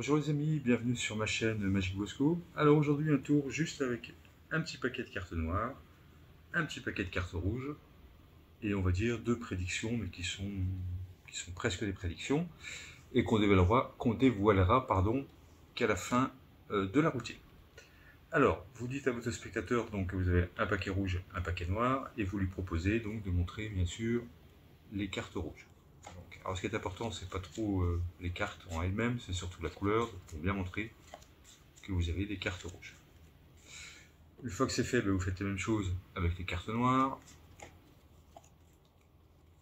Bonjour les amis, bienvenue sur ma chaîne Magic Bosco. Alors aujourd'hui un tour juste avec un petit paquet de cartes noires, un petit paquet de cartes rouges, et on va dire deux prédictions, mais qui sont presque des prédictions, et qu'on dévoilera qu'à la fin de la routine. Alors, vous dites à votre spectateur donc, que vous avez un paquet rouge, un paquet noir, et vous lui proposez donc de montrer bien sûr les cartes rouges. Alors ce qui est important, c'est pas trop les cartes en elles-mêmes, c'est surtout la couleur, pour bien montrer que vous avez des cartes rouges. Une fois que c'est fait, vous faites la même chose avec les cartes noires.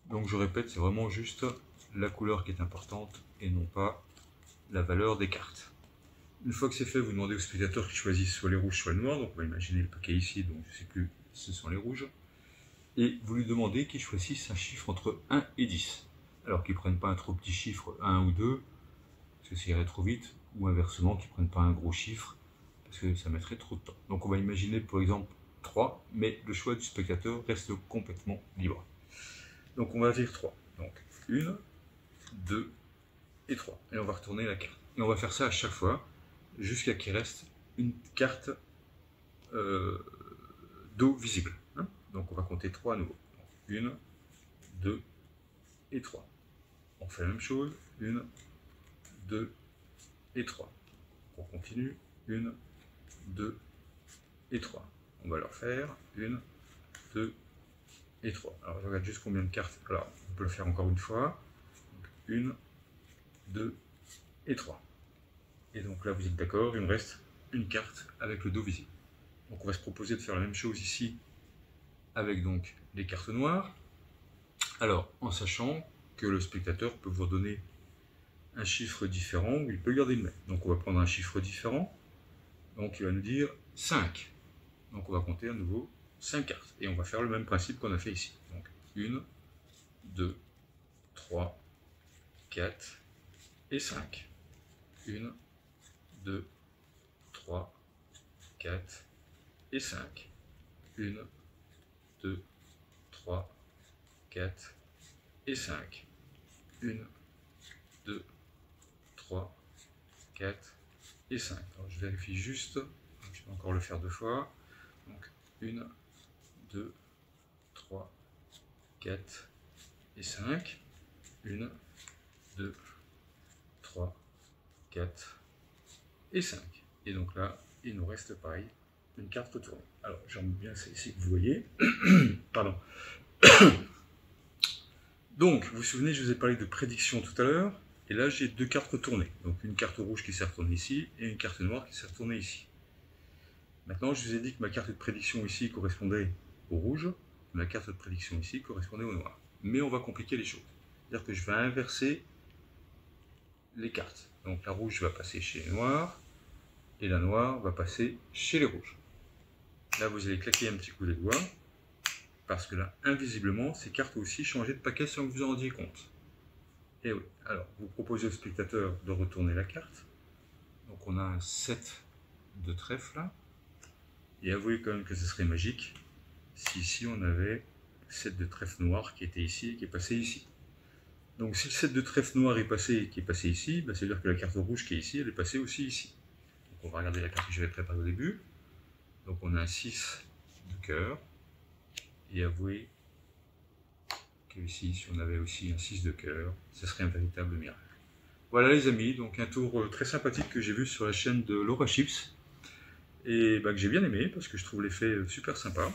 Donc je répète, c'est vraiment juste la couleur qui est importante et non pas la valeur des cartes. Une fois que c'est fait, vous demandez au spectateur qu'il choisisse soit les rouges, soit les noirs. Donc on va imaginer le paquet ici, donc je ne sais plus, ce sont les rouges. Et vous lui demandez qu'il choisisse un chiffre entre 1 et 10. Alors qu'ils ne prennent pas un trop petit chiffre, 1 ou 2, parce que ça irait trop vite, ou inversement, qu'ils ne prennent pas un gros chiffre, parce que ça mettrait trop de temps. Donc on va imaginer par exemple 3, mais le choix du spectateur reste complètement libre. Donc on va dire 3. Donc 1, 2 et 3. Et on va retourner la carte. Et on va faire ça à chaque fois, jusqu'à qu'il reste une carte d'eau visible. Donc on va compter 3 à nouveau. 1, 2 et 3. On fait la même chose, 1, 2 et 3. On continue, 1, 2 et 3. On va leur faire 1, 2 et 3. Alors je regarde juste combien de cartes. Alors on peut le faire encore une fois. 1, 2 et 3. Et donc là vous êtes d'accord, il me reste une carte avec le dos visible. Donc on va se proposer de faire la même chose ici avec donc les cartes noires. Alors en sachant que le spectateur peut vous donner un chiffre différent ou il peut garder le même. Donc on va prendre un chiffre différent. Donc il va nous dire 5. Donc on va compter à nouveau 5 cartes. Et on va faire le même principe qu'on a fait ici. Donc 1, 2, 3, 4 et 5. 1, 2, 3, 4 et 5. 1, 2, 3, 4 et 5. 1, 2, 3, 4 et 5. Alors, je vérifie juste, je vais encore le faire deux fois. Donc 1, 2, 3, 4 et 5. 1, 2, 3, 4 et 5. Et donc là, il nous reste pareil, une carte retournée. Alors j'aime bien ici que vous voyez. Pardon. Donc, vous vous souvenez, je vous ai parlé de prédiction tout à l'heure. Et là, j'ai deux cartes retournées. Donc, une carte rouge qui s'est retournée ici et une carte noire qui s'est retournée ici. Maintenant, je vous ai dit que ma carte de prédiction ici correspondait au rouge. Ma carte de prédiction ici correspondait au noir. Mais on va compliquer les choses. C'est-à-dire que je vais inverser les cartes. Donc, la rouge va passer chez les noirs et la noire va passer chez les rouges. Là, vous allez claquer un petit coup des doigts. Parce que là, invisiblement, ces cartes ont aussi changé de paquet sans que vous en rendiez compte. Et oui, alors, vous proposez au spectateur de retourner la carte. Donc on a un 7 de trèfle là. Et avouez quand même que ce serait magique si ici on avait 7 de trèfle noir qui était ici et qui est passé ici. Donc si le 7 de trèfle noir est passé et qui est passé ici, ça veut dire que la carte rouge qui est ici, elle est passée aussi ici. Donc on va regarder la carte que j'avais préparée au début. Donc on a un 6 de cœur. Et avouez que ici, si on avait aussi un 6 de cœur, ce serait un véritable miracle. Voilà les amis, donc un tour très sympathique que j'ai vu sur la chaîne de Laura Chips. Et que j'ai bien aimé, parce que je trouve l'effet super sympa.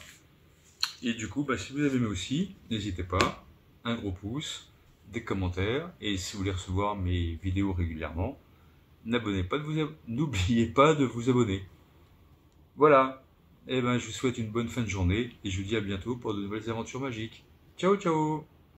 Et du coup, si vous avez aimé aussi, n'hésitez pas, un gros pouce, des commentaires, et si vous voulez recevoir mes vidéos régulièrement, n'oubliez pas de vous abonner. Voilà. Et je vous souhaite une bonne fin de journée et je vous dis à bientôt pour de nouvelles aventures magiques. Ciao, ciao!